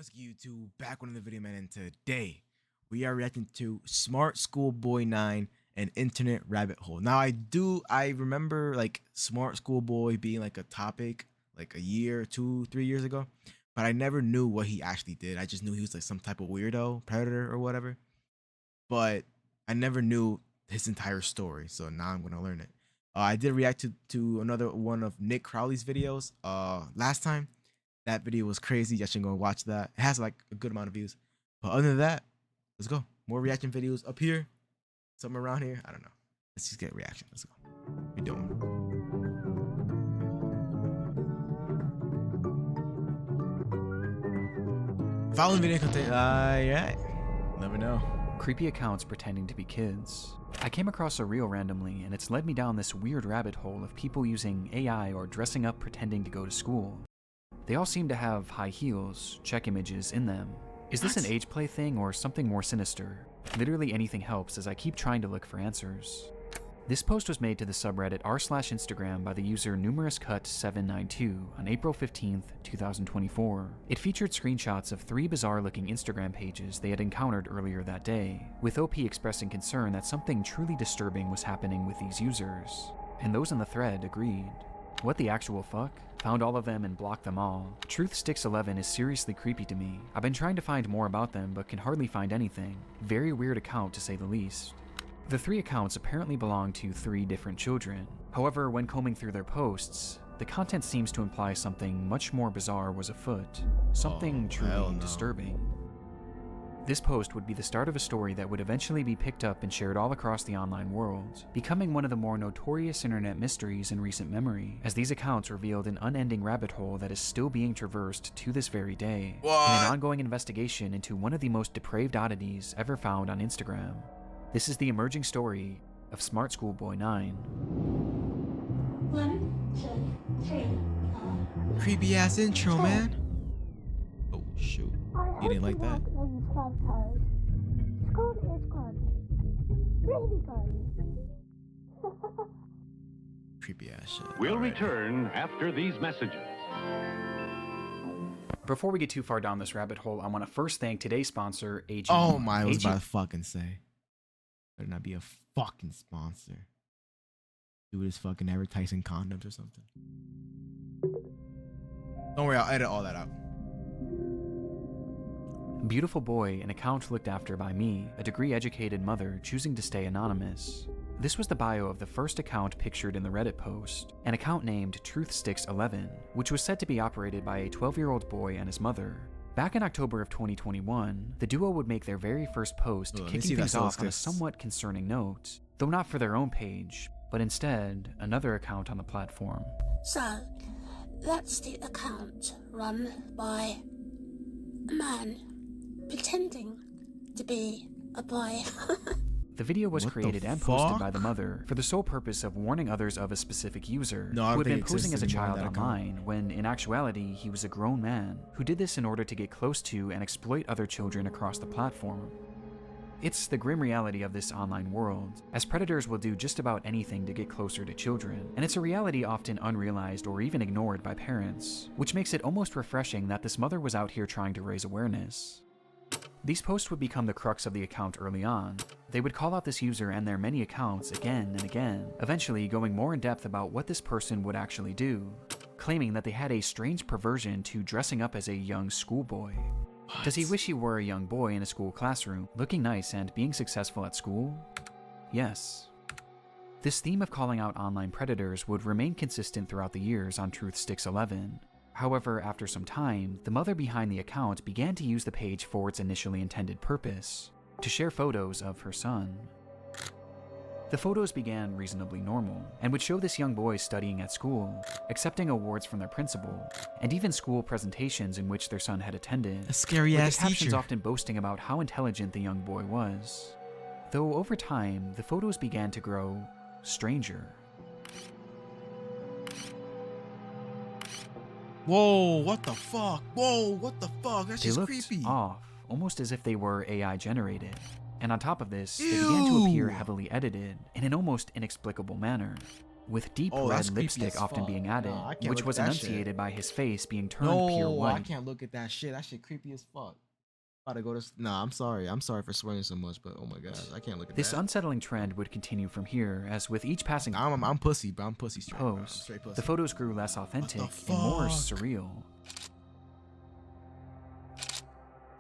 What's good, YouTube? Back with another video, man, and today we are reacting to smartschoolboy9 and internet rabbit hole. Now I remember like Smart Schoolboy being like a topic like a year, 2-3 years ago, but I never knew what he actually did. I just knew he was like some type of weirdo, predator or whatever, but I never knew his entire story. So now I'm gonna learn it. I did react to another one of Nick Crowley's videos last time. That video was crazy. You should go watch that. It has like a good amount of views. But other than that, let's go. More reaction videos up here. Somewhere around here. I don't know. Let's just get reaction. Let's go. What we doing? Following video content. Yeah. Never know. Creepy accounts pretending to be kids. I came across a reel randomly, and it's led me down this weird rabbit hole of people using AI or dressing up pretending to go to school. They all seem to have high heels, check images in them. Is this an age play thing or something more sinister? Literally anything helps as I keep trying to look for answers. This post was made to the subreddit r/Instagram by the user numerouscut792 on April 15th, 2024. It featured screenshots of 3 bizarre-looking Instagram pages they had encountered earlier that day, with OP expressing concern that something truly disturbing was happening with these users. And those in the thread agreed. What the actual fuck? Found all of them and blocked them all. Truthsticks11 is seriously creepy to me. I've been trying to find more about them but can hardly find anything. Very weird account to say the least. The 3 accounts apparently belong to 3 different children. However, when combing through their posts, the content seems to imply something much more bizarre was afoot. Something truly disturbing. This post would be the start of a story that would eventually be picked up and shared all across the online world, becoming one of the more notorious internet mysteries in recent memory, as these accounts revealed an unending rabbit hole that is still being traversed to this very day, in an ongoing investigation into one of the most depraved oddities ever found on Instagram. This is the emerging story of smartschoolboy9. 1, 2, 3, 4. Creepy ass intro, man. Oh shoot. You didn't like that? School is good. Really good. Creepy ass shit. We'll return after these messages. Before we get too far down this rabbit hole, I want to first thank today's sponsor, AG. Oh my, I was about to fucking say. Better not be a fucking sponsor. Do this fucking advertising condoms or something. Don't worry, I'll edit all that out. Beautiful boy, an account looked after by me, a degree-educated mother choosing to stay anonymous. This was the bio of the first account pictured in the Reddit post, an account named Truthsticks11, which was said to be operated by a 12-year-old boy and his mother. Back in October of 2021, the duo would make their very first post, kicking things off on a somewhat concerning note, though not for their own page, but instead another account on the platform. So, that's the account run by a man pretending to be a boy. The video was created and posted by the mother for the sole purpose of warning others of a specific user who had been posing as a child online, when in actuality he was a grown man who did this in order to get close to and exploit other children across the platform. It's the grim reality of this online world, as predators will do just about anything to get closer to children, and it's a reality often unrealized or even ignored by parents, which makes it almost refreshing that this mother was out here trying to raise awareness. These posts would become the crux of the account early on. They would call out this user and their many accounts again and again, eventually going more in depth about what this person would actually do, claiming that they had a strange perversion to dressing up as a young schoolboy. Does he wish he were a young boy in a school classroom, looking nice and being successful at school? Yes. This theme of calling out online predators would remain consistent throughout the years on Truthsticks11. However, after some time, the mother behind the account began to use the page for its initially intended purpose, to share photos of her son. The photos began reasonably normal, and would show this young boy studying at school, accepting awards from their principal, and even school presentations in which their son had attended, A scary ass with the captions teacher. often boasting about how intelligent the young boy was. Though over time, the photos began to grow stranger. Whoa, what the fuck? Whoa, what the fuck? That's They just looked creepy. off, almost as if they were AI generated. And on top of this, they began to appear heavily edited in an almost inexplicable manner. with deep Oh, that's red creepy as lipstick often fuck. being added, Nah, I can't which look was at that shit. enunciated by his face being turned pure No, I white. can't look at that shit. That shit creepy as fuck. About to go to. Nah, I'm sorry. I'm sorry for swearing so much, but oh my god, I can't look at This that. unsettling trend would continue from here, as with each passing I'm pussy, bro. I'm pussy straight. Bro. I'm post, straight pussy. the photos grew less authentic the and more fuck? surreal.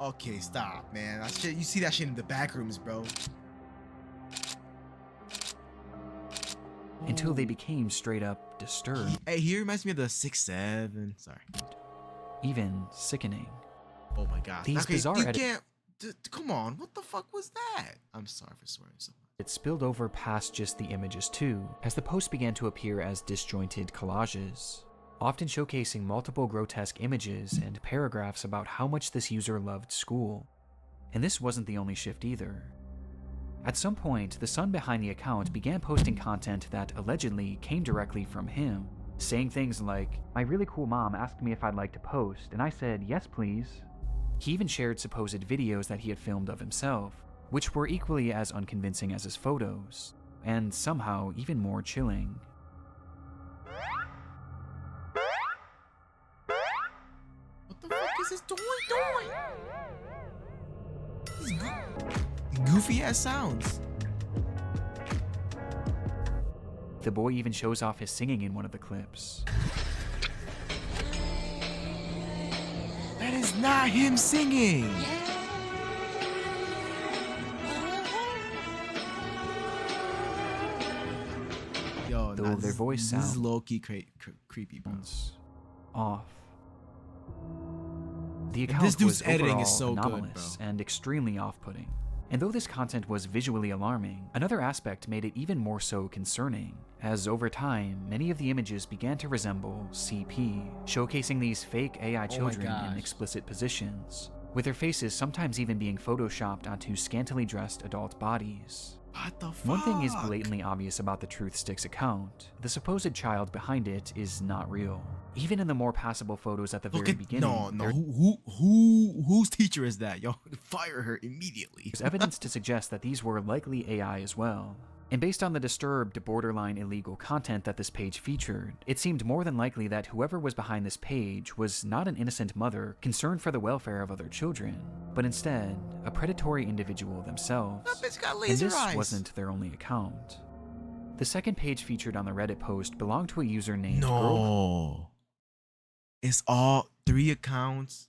Okay, stop, man. That shit. You see that shit in the back rooms, bro. Until they Ooh. became straight up disturbed, Hey, he reminds me of the 6'7". Sorry. even sickening. Oh my god. These okay, bizarre you can't. Come on. What the fuck was that? I'm sorry for swearing so much. It spilled over past just the images too, as the posts began to appear as disjointed collages, often showcasing multiple grotesque images and paragraphs about how much this user loved school. And this wasn't the only shift either. At some point, the son behind the account began posting content that allegedly came directly from him, saying things like, "My really cool mom asked me if I'd like to post, and I said, yes please." He even shared supposed videos that he had filmed of himself, which were equally as unconvincing as his photos, and somehow even more chilling. What the fuck is this toy doing? These goofy ass sounds. The boy even shows off his singing in one of the clips. That is not him singing. Yo, Though their voice this is sounds low key creepy, bro. Off. The And account this dude's was editing overall is so good, anomalous bro. and extremely off-putting. And though this content was visually alarming, another aspect made it even more so concerning, as over time, many of the images began to resemble CP, showcasing these fake AI children in gosh. explicit positions, with their faces sometimes even being photoshopped onto scantily dressed adult bodies. What the fuck? One thing is blatantly obvious about the Truth Sticks account. The supposed child behind it is not real. Even in the more passable photos at the Look very at beginning, no. there- Whose teacher is that? Yo, fire her immediately. there's evidence to suggest that these were likely AI as well. And based on the disturbed, borderline illegal content that this page featured, it seemed more than likely that whoever was behind this page was not an innocent mother concerned for the welfare of other children, but instead, a predatory individual themselves. That bitch got And laser this eyes. wasn't their only account. The second page featured on the Reddit post belonged to a user named No. It's all 3 accounts,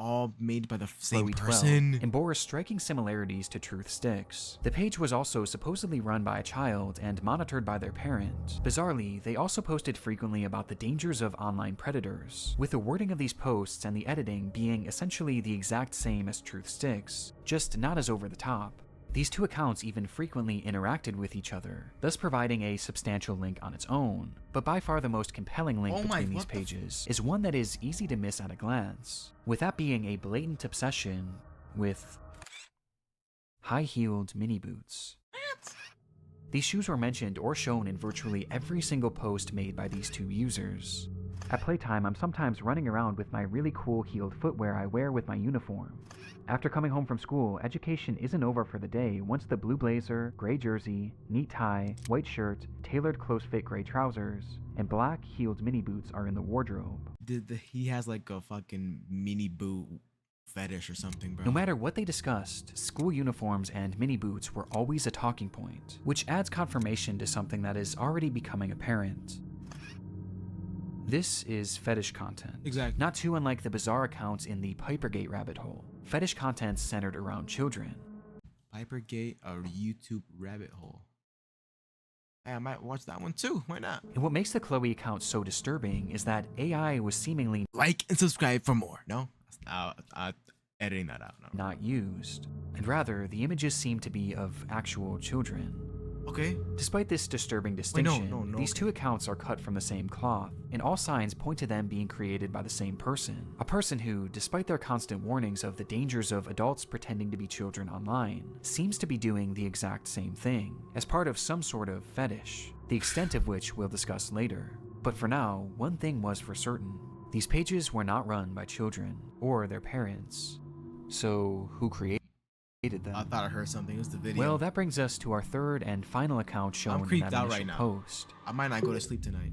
all made by the same Chloe12, person. and bore striking similarities to Truth Sticks. The page was also supposedly run by a child and monitored by their parent. Bizarrely, they also posted frequently about the dangers of online predators, with the wording of these posts and the editing being essentially the exact same as Truth Sticks, just not as over the top. These two accounts even frequently interacted with each other, thus providing a substantial link on its own, but by far the most compelling link between these pages is one that is easy to miss at a glance, with that being a blatant obsession with high-heeled mini boots. These shoes were mentioned or shown in virtually every single post made by these two users. At playtime, I'm sometimes running around with my really cool heeled footwear I wear with my uniform. After coming home from school, education isn't over for the day once the blue blazer, gray jersey, neat tie, white shirt, tailored close-fit gray trousers, and black heeled mini boots are in the wardrobe. He has like a fucking mini boot fetish or something, bro. No matter what they discussed, school uniforms and mini boots were always a talking point, which adds confirmation to something that is already becoming apparent. This is fetish content. Exactly. Not too unlike the bizarre accounts in the Pipergate rabbit hole. Fetish content centered around children. Pipergate, a YouTube rabbit hole. Hey, I might watch that one too. Why not? And what makes the Chloe account so disturbing is that AI was seemingly Like and subscribe for more. No? Editing that out. No. not used, and rather, the images seem to be of actual children. Okay. Despite this disturbing distinction, no, these two accounts are cut from the same cloth, and all signs point to them being created by the same person. A person who, despite their constant warnings of the dangers of adults pretending to be children online, seems to be doing the exact same thing, as part of some sort of fetish, the extent of which we'll discuss later. But for now, one thing was for certain. These pages were not run by children, or their parents. So, who created deleted them. I thought I heard something. It was the video. Well, that brings us to our third and final account shown in creeped that out initial right now. post. I might not go to sleep tonight.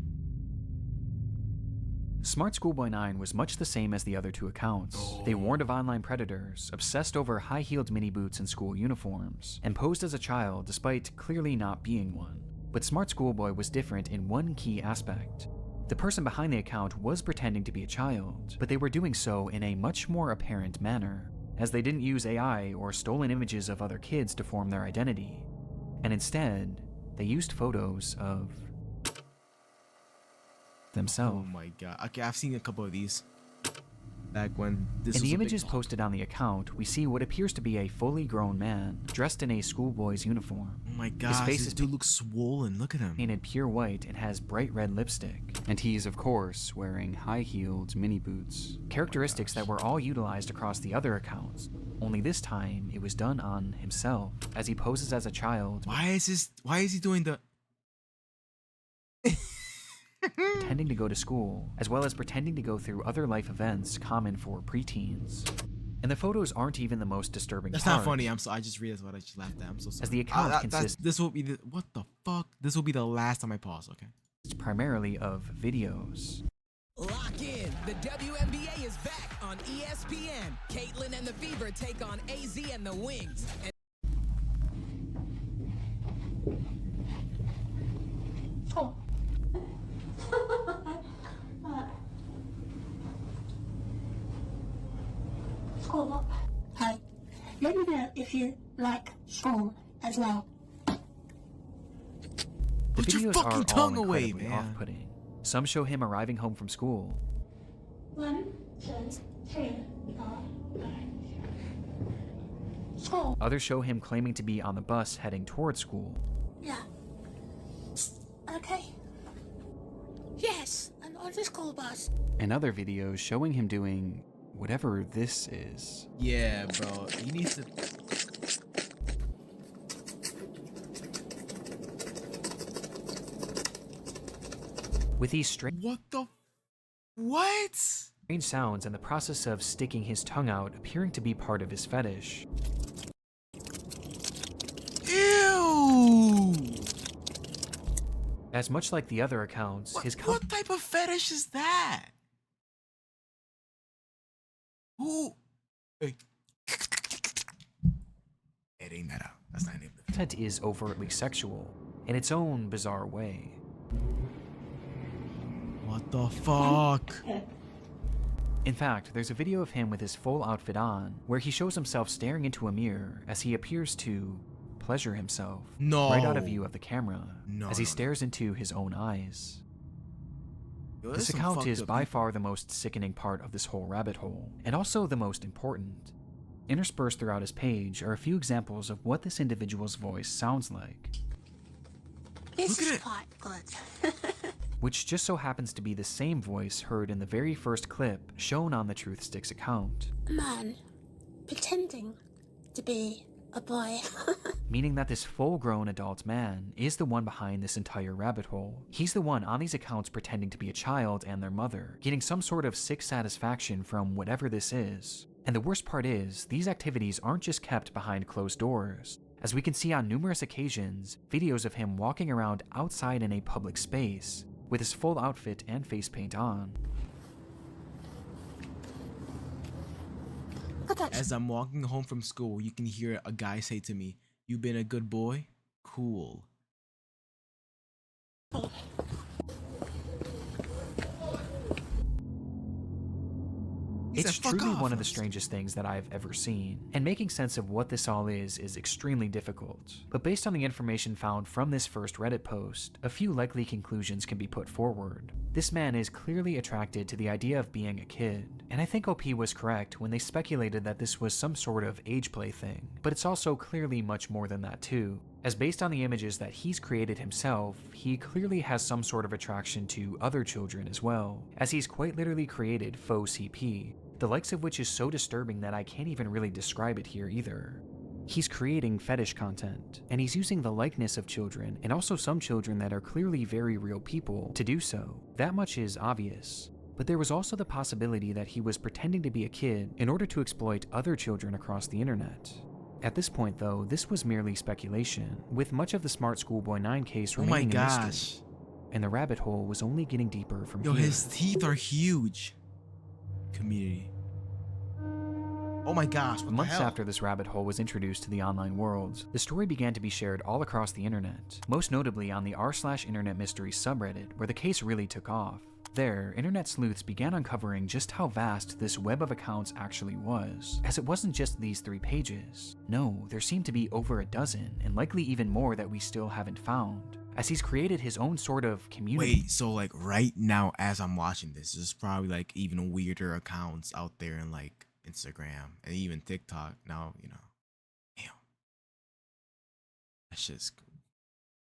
smartschoolboy9 was much the same as the other two accounts. They warned of online predators, obsessed over high-heeled mini boots and school uniforms, and posed as a child despite clearly not being one. But Smart Schoolboy was different in one key aspect. The person behind the account was pretending to be a child, but they were doing so in a much more apparent manner, as they didn't use AI or stolen images of other kids to form their identity, and instead, they used photos of themselves. Oh my god. Okay, I've seen a couple of these. Back when this In was the a big images pop. posted on the account, we see what appears to be a fully grown man, dressed in a schoolboy's uniform. Oh my His god, face this is dude looks swollen. Look at him. painted pure white and has bright red lipstick. And he's, of course, wearing high-heeled mini boots. Characteristics that were all utilized across the other accounts, only this time it was done on himself, as he poses as a child, Why is he doing the pretending to go to school, as well as pretending to go through other life events common for preteens. And the photos aren't even the most disturbing That's part. not funny. I just realized what I just laughed at. I'm so sorry. As the account consists this will be the what the fuck? This will be the last time I pause, okay? primarily of videos. Lock in. The WNBA is back on ESPN. Caitlin and the Fever take on AZ and the Wings. And Oh. School. Hey, let me know if you like school as well. The Put your videos fucking are all tongue away, incredibly man. off-putting. Some show him arriving home from school. 1, 2, 3, 4, 5. School. Others show him claiming to be on the bus heading toward school. Yeah. Okay. Yes, I'm on the school bus. And other videos showing him doing whatever this is. Yeah, bro. He needs to. With these strange What the? What? sounds and the process of sticking his tongue out appearing to be part of his fetish. Ew! As much like the other accounts, What type of fetish is that? Who? Hey. Editing that out. That's not even. content is overtly sexual, in its own bizarre way. What the fuck? In fact, there's a video of him with his full outfit on, where he shows himself staring into a mirror as he appears to pleasure himself, No. right out of view of the camera, No, as he no, no. stares into his own eyes. Yo, there's This some account fucked is up by people. far the most sickening part of this whole rabbit hole, and also the most important. Interspersed throughout his page are a few examples of what this individual's voice sounds like, This Look at is it. quite good. which just so happens to be the same voice heard in the very first clip shown on the Truth Sticks account, A man pretending to be a boy. meaning that this full-grown adult man is the one behind this entire rabbit hole. He's the one on these accounts pretending to be a child and their mother, getting some sort of sick satisfaction from whatever this is. And the worst part is, these activities aren't just kept behind closed doors. As we can see on numerous occasions, videos of him walking around outside in a public space, with his full outfit and face paint on. Look at that. As I'm walking home from school, you can hear a guy say to me, "You been a good boy? Cool." He It's said, "Fuck truly off." one of the strangest things that I've ever seen, and making sense of what this all is extremely difficult. But based on the information found from this first Reddit post, a few likely conclusions can be put forward. This man is clearly attracted to the idea of being a kid, and I think OP was correct when they speculated that this was some sort of age play thing, but it's also clearly much more than that too. As based on the images that he's created himself, he clearly has some sort of attraction to other children as well, as he's quite literally created faux CP, the likes of which is so disturbing that I can't even really describe it here either. He's creating fetish content, and he's using the likeness of children, and also some children that are clearly very real people, to do so. That much is obvious. But there was also the possibility that he was pretending to be a kid in order to exploit other children across the internet. At this point though, this was merely speculation, with much of the Smart Schoolboy 9 case Oh my remaining a mystery, gosh. and the rabbit hole was only getting deeper from Yo, here. his teeth are huge. Community. Oh my gosh, what the Months hell? after this rabbit hole was introduced to the online world, the story began to be shared all across the internet, most notably on the r/internet mysteries subreddit, where the case really took off. There, internet sleuths began uncovering just how vast this web of accounts actually was, as it wasn't just these 3 pages. No, there seemed to be over a dozen, and likely even more that we still haven't found, as he's created his own sort of community. Wait, so like right now as I'm watching this, there's probably like even weirder accounts out there in like Instagram and even TikTok now, you know. Damn. That's just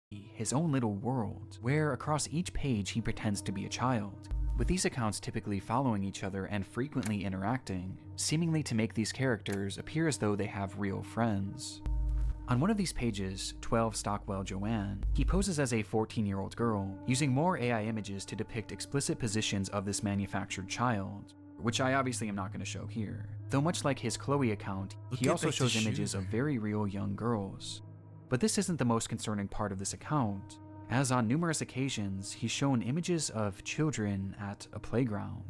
His own little world, where across each page he pretends to be a child, with these accounts typically following each other and frequently interacting, seemingly to make these characters appear as though they have real friends. On one of these pages, 12 Stockwell Joanne, he poses as a 14-year-old girl, using more AI images to depict explicit positions of this manufactured child, which I obviously am not going to show here. Though much like his Chloe account, Look he at, also like, the shows images of shooter. very real young girls. But this isn't the most concerning part of this account, as on numerous occasions he's shown images of children at a playground,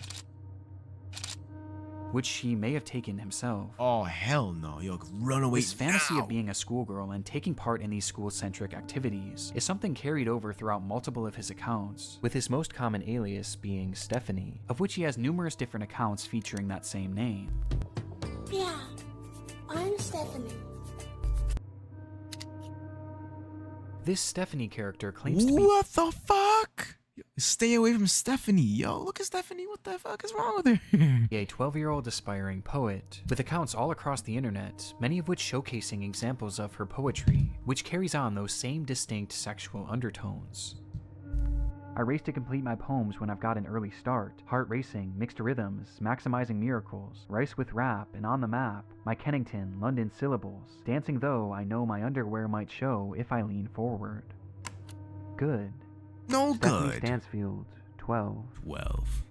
which he may have taken himself. oh hell no. Yo, run away. This fantasy now. of being a schoolgirl and taking part in these school-centric activities is something carried over throughout multiple of his accounts, with his most common alias being Stephanie, of which he has numerous different accounts featuring that same name. Yeah, I'm Stephanie. This Stephanie character claims to be What the fuck? Stay away from Stephanie. Yo, look at Stephanie. What the fuck is wrong with her? a 12-year-old aspiring poet, with accounts all across the internet, many of which showcasing examples of her poetry, which carries on those same distinct sexual undertones. I race to complete my poems when I've got an early start, heart racing, mixed rhythms, maximizing miracles, rice with rap, and on the map, my Kennington, London syllables, dancing though I know my underwear might show if I lean forward. Good. No Stephanie good. Stansfield, 12. 12.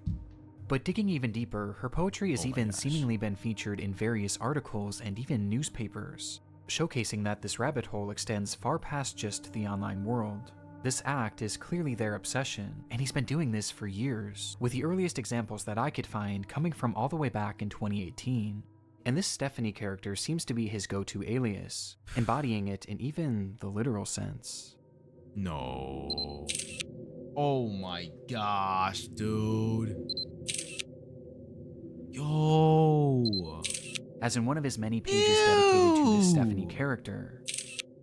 But digging even deeper, her poetry has Oh my even gosh. seemingly been featured in various articles and even newspapers, showcasing that this rabbit hole extends far past just the online world. This act is clearly their obsession, and he's been doing this for years, with the earliest examples that I could find coming from all the way back in 2018. And this Stephanie character seems to be his go-to alias, embodying it in even the literal sense. No. Oh my gosh, dude. Yo. As in one of his many pages dedicated to this Ew. Stephanie character,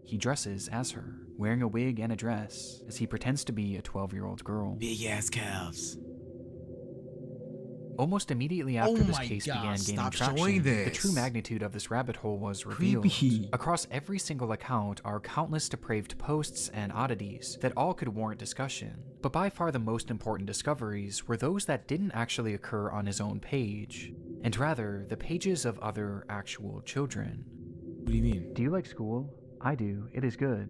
he dresses as her, wearing a wig and a dress, as he pretends to be a 12-year-old girl. Big ass calves. Almost immediately after Oh this my case God, began gaining stop traction, showing the this. true magnitude of this rabbit hole was revealed. Creepy. Across every single account are countless depraved posts and oddities that all could warrant discussion, but by far the most important discoveries were those that didn't actually occur on his own page, and rather the pages of other actual children. What do you mean? Do you like school? I do. It is good.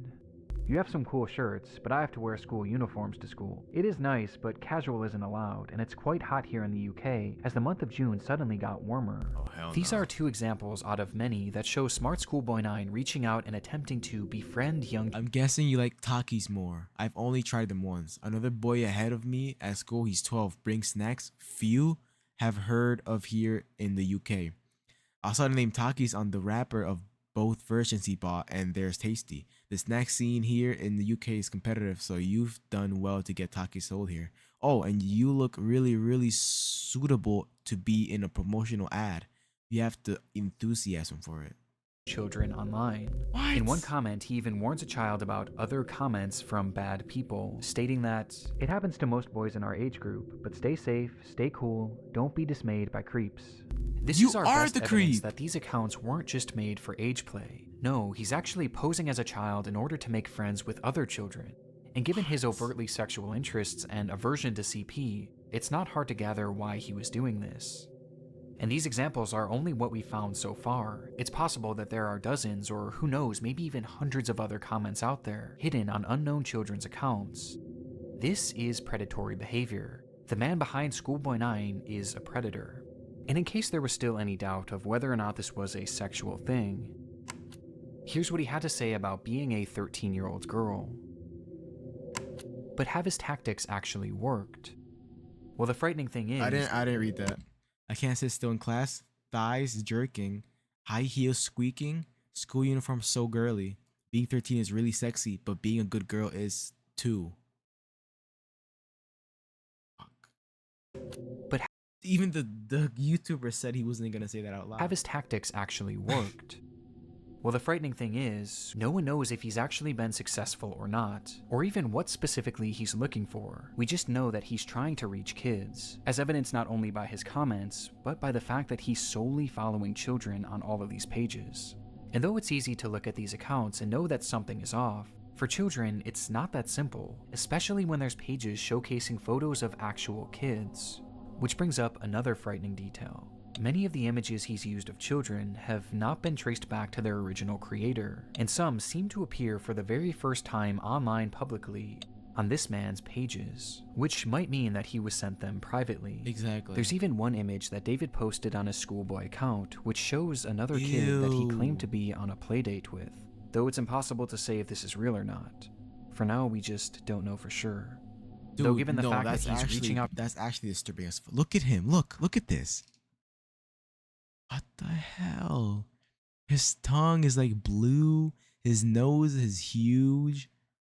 You have some cool shirts, but I have to wear school uniforms to school. It is nice, but casual isn't allowed, and it's quite hot here in the UK, as the month of June suddenly got warmer. Oh, hell These no. are 2 examples out of many that show smartschoolboy9 reaching out and attempting to befriend young I'm guessing you like Takis more. I've only tried them once. Another boy ahead of me at school, he's 12, brings snacks. Few have heard of here in the UK. I saw the name Takis on the wrapper of both versions he bought, and they're tasty. The snack scene here in the UK is competitive, so you've done well to get Takis sold here. Oh, and you look really, really suitable to be in a promotional ad. You have the enthusiasm for it. children online. What? In one comment, he even warns a child about other comments from bad people, stating that it happens to most boys in our age group, but stay safe, stay cool, don't be dismayed by creeps. This You is our are best the evidence creep. that these accounts weren't just made for age play. No, he's actually posing as a child in order to make friends with other children. And given his overtly sexual interests and aversion to CP, it's not hard to gather why he was doing this. And these examples are only what we found so far. It's possible that there are dozens, or who knows, maybe even hundreds of other comments out there, hidden on unknown children's accounts. This is predatory behavior. The man behind Schoolboy9 is a predator. And in case there was still any doubt of whether or not this was a sexual thing, Here's what he had to say about being a 13-year-old girl. But have his tactics actually worked? Well, the frightening thing is... I didn't read that. I can't sit still in class. Thighs jerking. High heels squeaking. School uniform so girly. Being 13 is really sexy, but being a good girl is too. Fuck. But even the YouTuber said he wasn't gonna say that out loud. have his tactics actually worked? Well, the frightening thing is, no one knows if he's actually been successful or not, or even what specifically he's looking for. We just know that he's trying to reach kids, as evidenced not only by his comments, but by the fact that he's solely following children on all of these pages. And though it's easy to look at these accounts and know that something is off, for children, it's not that simple, especially when there's pages showcasing photos of actual kids. Which brings up another frightening detail. Many of the images he's used of children have not been traced back to their original creator, and some seem to appear for the very first time online publicly on this man's pages, which might mean that he was sent them privately. Exactly. There's even one image that David posted on his schoolboy account, which shows another kid that he claimed to be on a playdate with, though it's impossible to say if this is real or not. For now, we just don't know for sure. Dude, Though given the fact that he's reaching out... That's actually disturbing us. Look at him. Look at this. What the hell? His tongue is like blue. His nose is huge.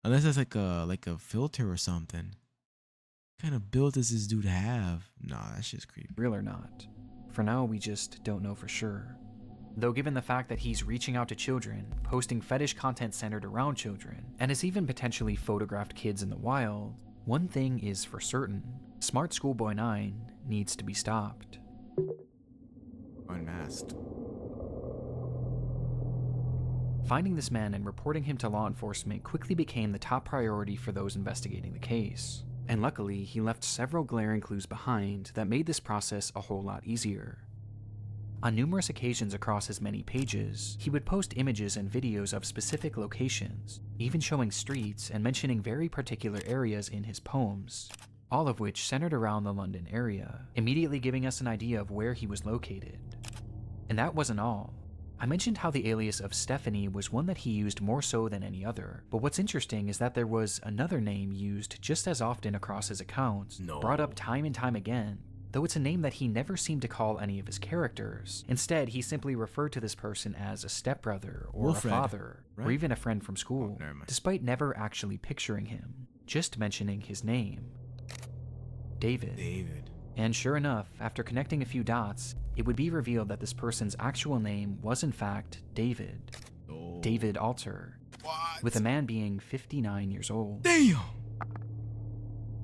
Unless that's like a filter or something. What kind of build does this dude have? Nah, that's just creepy. Real or not. For now, we just don't know for sure. Though given the fact that he's reaching out to children, posting fetish content centered around children, and has even potentially photographed kids in the wild, one thing is for certain: smartschoolboy9 needs to be stopped. Unmasked. Finding this man and reporting him to law enforcement quickly became the top priority for those investigating the case. And luckily, he left several glaring clues behind that made this process a whole lot easier. On numerous occasions across his many pages, he would post images and videos of specific locations, even showing streets and mentioning very particular areas in his poems, all of which centered around the London area, immediately giving us an idea of where he was located. And that wasn't all. I mentioned how the alias of Stephanie was one that he used more so than any other, but what's interesting is that there was another name used just as often across his accounts, brought up time and time again, though it's a name that he never seemed to call any of his characters. Instead, he simply referred to this person as a stepbrother or Wilfred, a father, right? or even a friend from school, never mind. despite never actually picturing him, just mentioning his name. David. And sure enough, after connecting a few dots, it would be revealed that this person's actual name was in fact David. Oh. David Alter. What? With the man being 59 years old. Damn!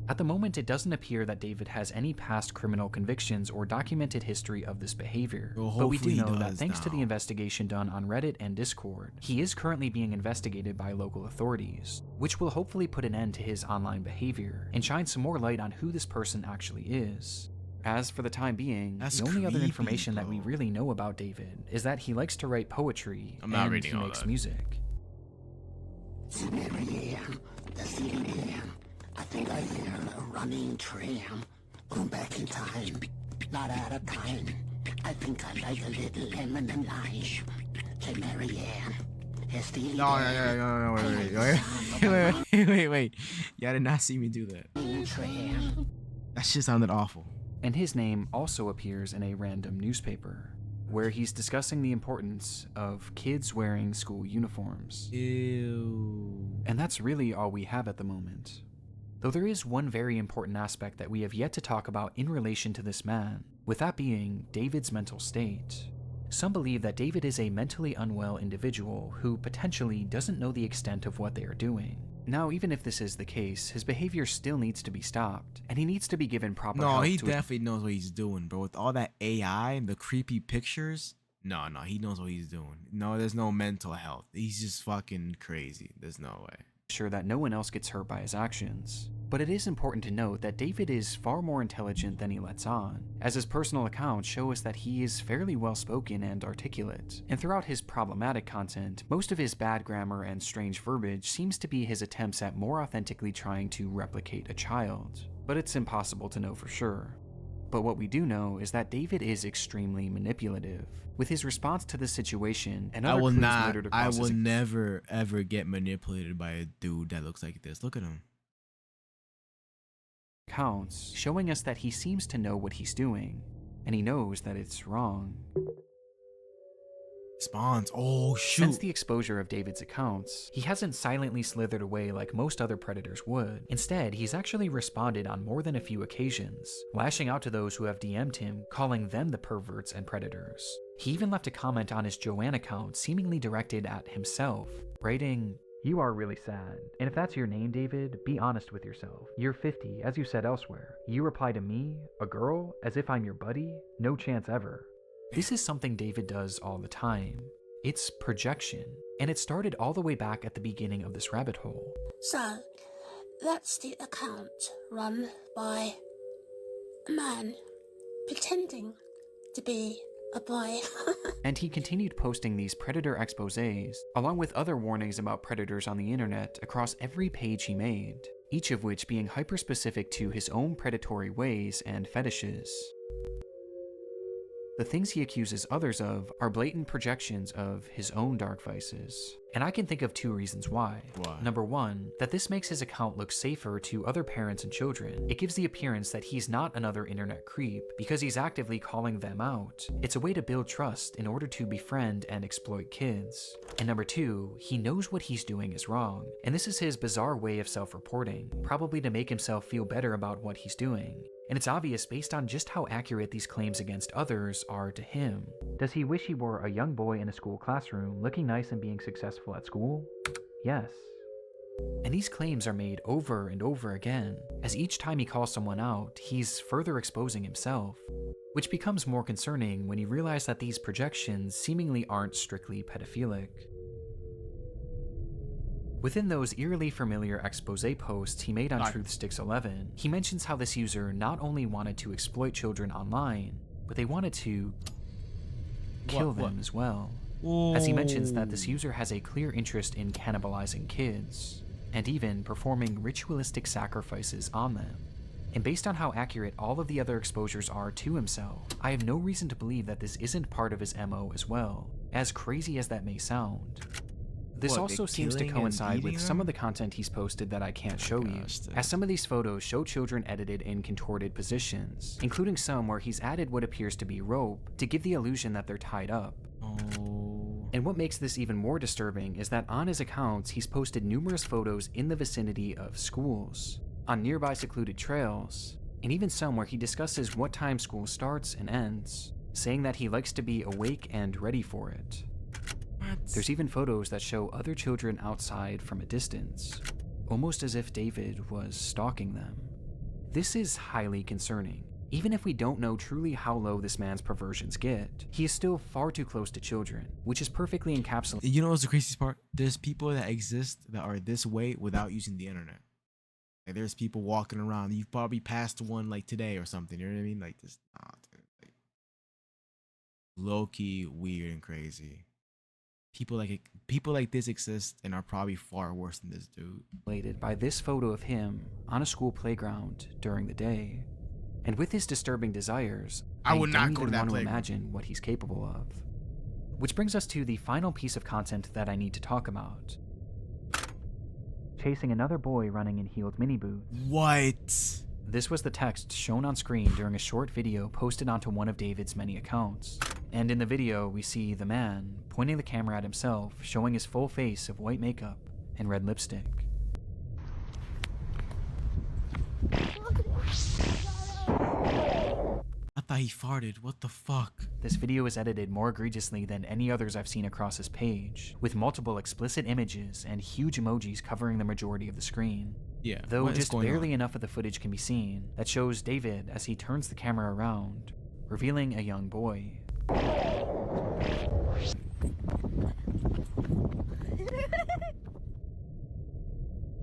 At the moment, it doesn't appear that David has any past criminal convictions or documented history of this behavior, Well, but we do hopefully he know that does thanks to the now. investigation done on Reddit and Discord, he is currently being investigated by local authorities, which will hopefully put an end to his online behavior and shine some more light on who this person actually is. As for the time being, That's the only other creepy, information that we bro. really know about David is that he likes to write poetry I'm not and reading he all makes that. music. The CDM. I think I hear a running tram. Going back in time, not out of time. I think I like a little lemon and lime. Say Marianne. No, wait. Y'all did not see me do that. Tram. That shit sounded awful. And his name also appears in a random newspaper, where he's discussing the importance of kids wearing school uniforms. Ew. And that's really all we have at the moment. Though there is one very important aspect that we have yet to talk about in relation to this man, with that being David's mental state. Some believe that David is a mentally unwell individual who potentially doesn't know the extent of what they are doing. Now, even if this is the case, his behavior still needs to be stopped, and he needs to be given proper No, help he to definitely knows what he's doing, bro. With all that AI and the creepy pictures, no, he knows what he's doing. No, there's no mental health. He's just fucking crazy. There's no way. ensure that no one else gets hurt by his actions. But it is important to note that David is far more intelligent than he lets on, as his personal accounts show us that he is fairly well spoken and articulate, and throughout his problematic content, most of his bad grammar and strange verbiage seems to be his attempts at more authentically trying to replicate a child, but it's impossible to know for sure. But what we do know is that David is extremely manipulative. With his response to the situation and other clues littered I across will his never ever get manipulated by a dude that looks like this. Look at him. accounts, showing us that he seems to know what he's doing, and he knows that it's wrong. Spawns. Oh, shoot. Since the exposure of David's accounts, he hasn't silently slithered away like most other predators would. Instead, he's actually responded on more than a few occasions, lashing out to those who have DM'd him, calling them the perverts and predators. He even left a comment on his Joanne account seemingly directed at himself, writing, "You are really sad. And if that's your name, David, be honest with yourself. You're 50, as you said elsewhere. You reply to me, a girl, as if I'm your buddy? No chance ever." This is something David does all the time. It's projection, and it started all the way back at the beginning of this rabbit hole. So, that's the account run by a man pretending to be a boy. And he continued posting these predator exposés, along with other warnings about predators on the internet across every page he made, each of which being hyper-specific to his own predatory ways and fetishes. The things he accuses others of are blatant projections of his own dark vices. And I can think of two reasons why. Number one, that this makes his account look safer to other parents and children. It gives the appearance that he's not another internet creep, because he's actively calling them out. It's a way to build trust in order to befriend and exploit kids. And number two, he knows what he's doing is wrong, and this is his bizarre way of self-reporting, probably to make himself feel better about what he's doing. And it's obvious based on just how accurate these claims against others are to him. Does he wish he were a young boy in a school classroom, looking nice and being successful at school? Yes. And these claims are made over and over again, as each time he calls someone out, he's further exposing himself, which becomes more concerning when you realize that these projections seemingly aren't strictly pedophilic. Within those eerily familiar expose posts he made on TruthSticks11, he mentions how this user not only wanted to exploit children online, but they wanted to kill them as well. As he mentions that this user has a clear interest in cannibalizing kids, and even performing ritualistic sacrifices on them. And based on how accurate all of the other exposures are to himself, I have no reason to believe that this isn't part of his MO as well, as crazy as that may sound. This also seems to coincide with some of the content he's posted that I can't show you, as some of these photos show children edited in contorted positions, including some where he's added what appears to be rope to give the illusion that they're tied up. And what makes this even more disturbing is that on his accounts he's posted numerous photos in the vicinity of schools, on nearby secluded trails, and even some where he discusses what time school starts and ends, saying that he likes to be awake and ready for it. There's even photos that show other children outside from a distance, almost as if David was stalking them. This is highly concerning. Even if we don't know truly how low this man's perversions get, he is still far too close to children, which is perfectly encapsulated. You know what's the craziest part? There's people that exist that are this way without using the internet. Like, there's people walking around. You've probably passed one like today or something. You know what I mean? Like this, like, low key weird and crazy. People like this exist and are probably far worse than this dude. By this photo of him on a school playground during the day, and with his disturbing desires, I would not go to don't that even want to playground. imagine what he's capable of. Which brings us to the final piece of content that I need to talk about. Chasing another boy running in heeled mini boots. What? This was the text shown on screen during a short video posted onto one of David's many accounts. And in the video, we see the man pointing the camera at himself, showing his full face of white makeup and red lipstick. I thought he farted. What the fuck? This video is edited more egregiously than any others I've seen across his page, with multiple explicit images and huge emojis covering the majority of the screen. Yeah. Though just barely enough of the footage can be seen that shows David as he turns the camera around, revealing a young boy.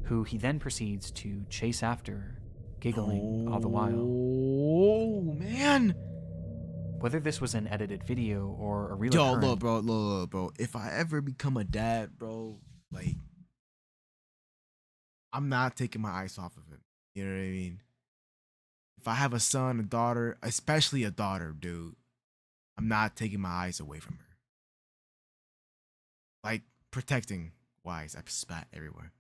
Who he then proceeds to chase after, giggling all the while. Oh, man. Whether this was an edited video or a real Yo, occurrence, look, bro. If I ever become a dad, bro, like, I'm not taking my eyes off of him. You know what I mean? If I have a son, a daughter, especially a daughter, dude, I'm not taking my eyes away from her. Like protecting wise, I spat everywhere.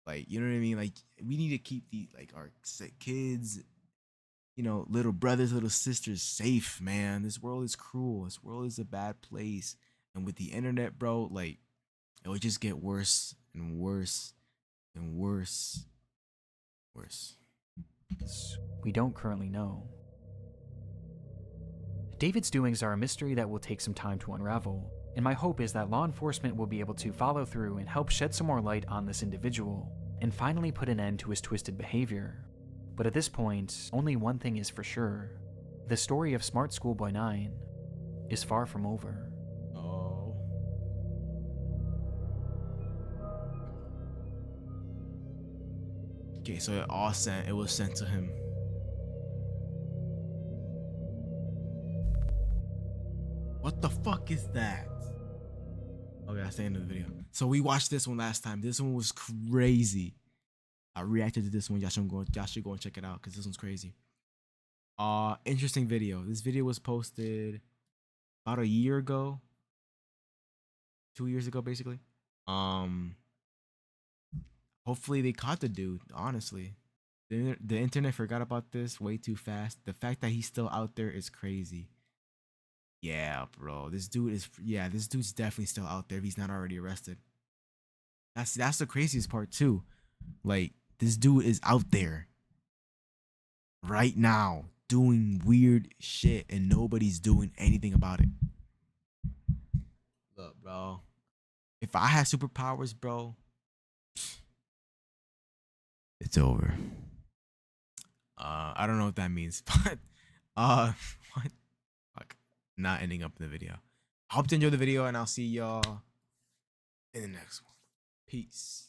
Like, you know what I mean? Like, we need to keep the like our kids, you know, little brothers, little sisters safe, man. This world is cruel. This world is a bad place. And with the internet, bro, like it would just get worse and worse and worse. Worse. We don't currently know. David's doings are a mystery that will take some time to unravel, and my hope is that law enforcement will be able to follow through and help shed some more light on this individual, and finally put an end to his twisted behavior. But at this point, only one thing is for sure. The story of Smart Schoolboy 9 is far from over. Oh. Okay, so it was sent to him. What the fuck is that? Okay, that's the end of the video. So we watched this one last time. This one was crazy. I reacted to this one. Y'all should go and check it out because this one's crazy. Interesting video. This video was posted about a year ago. 2 years ago, basically. Hopefully they caught the dude, honestly. The internet forgot about this way too fast. The fact that he's still out there is crazy. Yeah, bro. This dude's definitely still out there if he's not already arrested. That's the craziest part too. Like, this dude is out there right now doing weird shit and nobody's doing anything about it. Look, bro. If I had superpowers, bro, it's over. I don't know what that means, but what? Fuck. Not ending up in the video. I hope to enjoy the video and I'll see y'all in the next one. Peace.